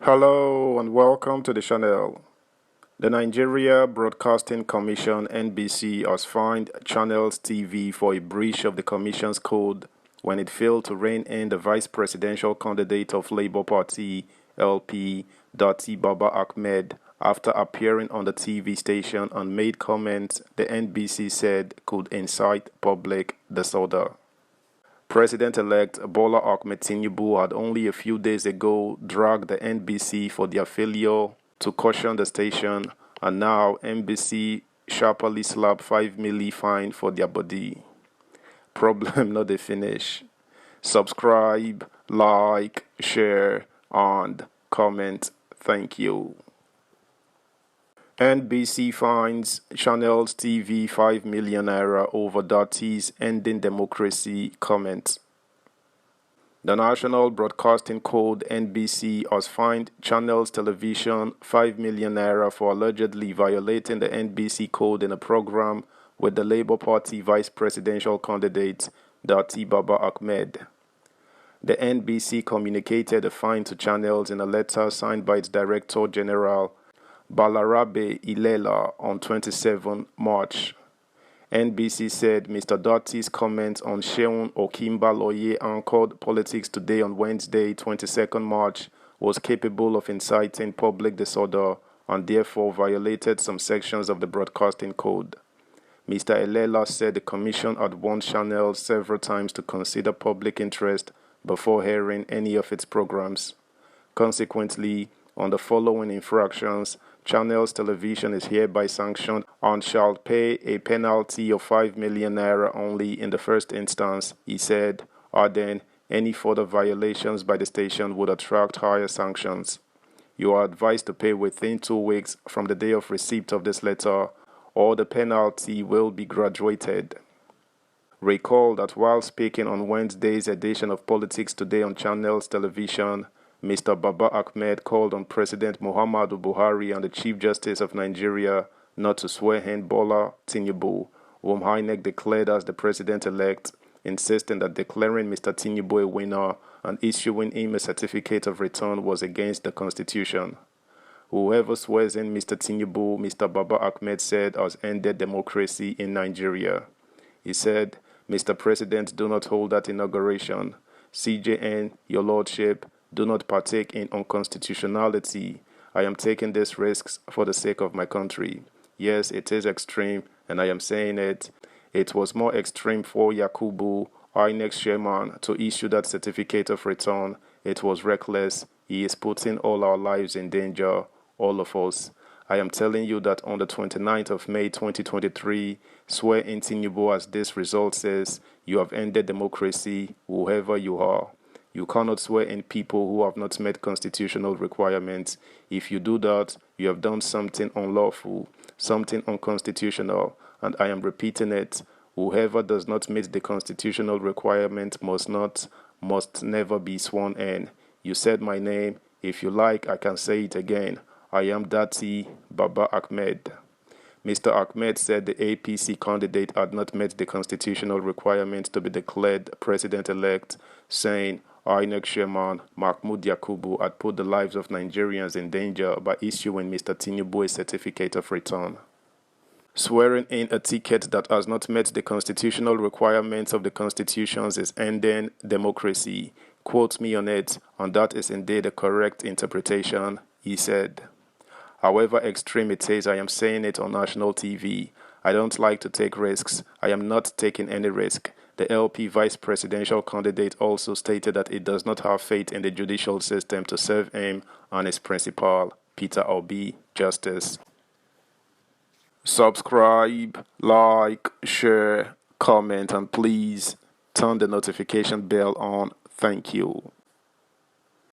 Hello and welcome to the channel. The Nigeria Broadcasting Commission (NBC) has fined Channels TV for a breach of the Commission's code when it failed to rein in the vice presidential candidate of Labour Party (LP) Datti Ahmed after appearing on the TV station and made comments the NBC said could incite public disorder. President-elect Bola Ahmed Tinubu had only a few days ago dragged the NBC for their failure to caution the station, and now NBC sharply slapped 5 million fine for their body. Problem not the finish. Subscribe, like, share, and comment. Thank you. NBC fines Channels TV 5 million naira over Datti's ending democracy comment. The National Broadcasting Code (NBC) has fined Channels Television 5 million naira for allegedly violating the NBC code in a program with the Labour Party vice presidential candidate Datti Ahmed. The NBC communicated the fine to Channels in a letter signed by its Director General Balarabe Ilela on 27 March. NBC said Mr. Datti's comment on Seun Okinbaloye anchored Politics Today on Wednesday, 22nd March, was capable of inciting public disorder and therefore violated some sections of the Broadcasting Code. Mr. Ilela said the Commission had warned Channels several times to consider public interest before airing any of its programs. Consequently, on the following infractions, Channels Television is hereby sanctioned and shall pay a penalty of 5 million naira only in the first instance, he said, adding, any further violations by the station would attract higher sanctions. You are advised to pay within 2 weeks from the day of receipt of this letter, or the penalty will be graduated. Recall that while speaking on Wednesday's edition of Politics Today on Channels Television, Mr. Baba Ahmed called on President Muhammadu Buhari and the Chief Justice of Nigeria not to swear in Bola Tinubu, whom INEC declared as the president-elect, insisting that declaring Mr. Tinubu a winner and issuing him a certificate of return was against the Constitution. Whoever swears in Mr. Tinubu, Mr. Baba Ahmed said, has ended democracy in Nigeria. He said, Mr. President, do not hold that inauguration. CJN, your lordship, do not partake in unconstitutionality. I am taking these risks for the sake of my country. Yes, it is extreme, and I am saying it. It was more extreme for Yakubu, INEC chairman, to issue that certificate of return. It was reckless. He is putting all our lives in danger, all of us. I am telling you that on the 29th of May 2023, swear in Tinubu as this result says, you have ended democracy, whoever you are. You cannot swear in people who have not met constitutional requirements. If you do that, you have done something unlawful, something unconstitutional, and I am repeating it. Whoever does not meet the constitutional requirement must never be sworn in. You said my name. If you like, I can say it again. I am Datti Ahmed. Mr. Ahmed said the APC candidate had not met the constitutional requirements to be declared president-elect, saying, INEC chairman Mahmoud Yakubu had put the lives of Nigerians in danger by issuing Mr. Tinubu a certificate of return. Swearing in a ticket that has not met the constitutional requirements of the constitutions is ending democracy. Quote me on it, and that is indeed a correct interpretation, he said. However extreme it is, I am saying it on national TV. I don't like to take risks. I am not taking any risk. The LP vice presidential candidate also stated that he does not have faith in the judicial system to serve him and his principal, Peter Obi, justice. Subscribe, like, share, comment, and please turn the notification bell on. Thank you.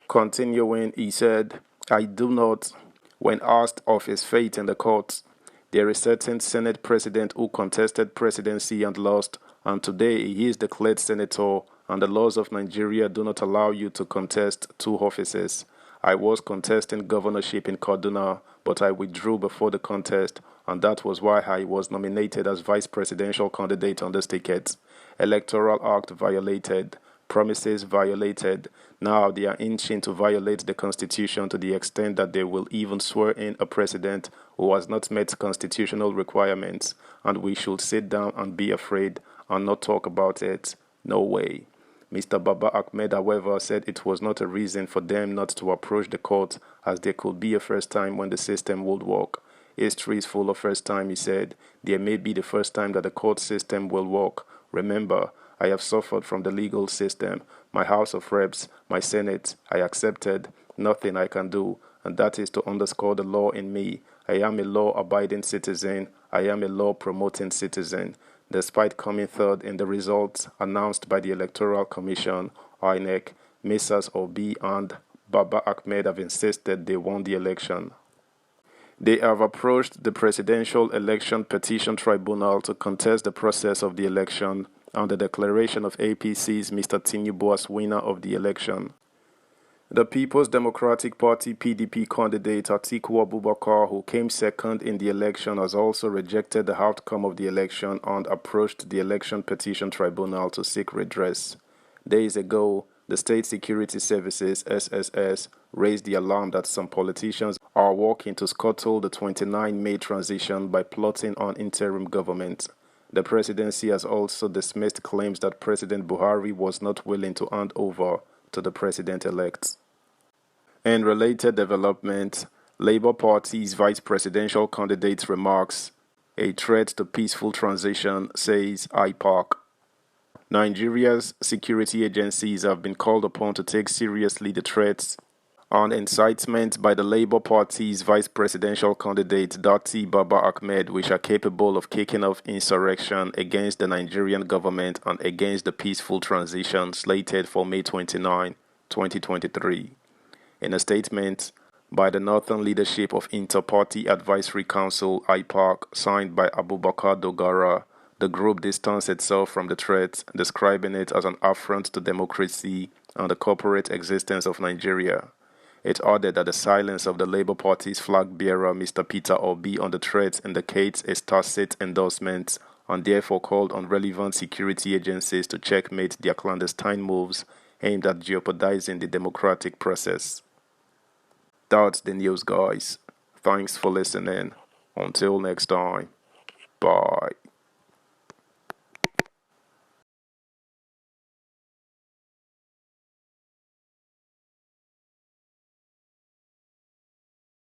Continuing, he said, I do not, when asked of his fate in the courts, there is certain Senate president who contested presidency and lost, and today he is declared senator, and the laws of Nigeria do not allow you to contest 2 offices. I was contesting governorship in Kaduna, but I withdrew before the contest, and that was why I was nominated as vice presidential candidate on this ticket. Electoral Act violated. promises violated. Now they are inching to violate the Constitution to the extent that they will even swear in a president who has not met constitutional requirements, and we should sit down and be afraid and not talk about it. No way. Mr. Baba Ahmed, however, said it was not a reason for them not to approach the court, as there could be a first time when the system would work. History is full of first time, he said. There may be the first time that the court system will work. Remember, I have suffered from the legal system. My House of Reps, my Senate, I accepted. Nothing I can do, and that is to underscore the law in me. I am a law-abiding citizen. I am a law-promoting citizen. Despite coming third in the results announced by the Electoral Commission, INEC, Messrs. Obi and Baba Ahmed have insisted they won the election. They have approached the Presidential Election Petition Tribunal to contest the process of the election and the declaration of APC's Mr. Tinubu as winner of the election. The People's Democratic Party (PDP) candidate Atiku Abubakar, who came second in the election, has also rejected the outcome of the election and approached the Election Petition Tribunal to seek redress. Days ago, the State Security Services (SSS) raised the alarm that some politicians are working to scuttle the 29 May transition by plotting on interim government. The presidency has also dismissed claims that President Buhari was not willing to hand over to the president-elect. In related development, Labour Party's vice presidential candidate remarks, a threat to peaceful transition, says IPAC. Nigeria's security agencies have been called upon to take seriously the threats and incitement by the Labour Party's vice presidential candidate Datti Baba Ahmed, which are capable of kicking off insurrection against the Nigerian government and against the peaceful transition slated for May 29, 2023. In a statement by the Northern Leadership of Inter-Party Advisory Council (IPAC), signed by Abubakar Dogara, the group distanced itself from the threat, describing it as an affront to democracy and the corporate existence of Nigeria. It added that the silence of the Labour Party's flag bearer, Mr. Peter Obi, on the threat indicates a tacit endorsement and therefore called on relevant security agencies to checkmate their clandestine moves aimed at jeopardizing the democratic process. That's the news, guys. Thanks for listening. Until next time. Bye.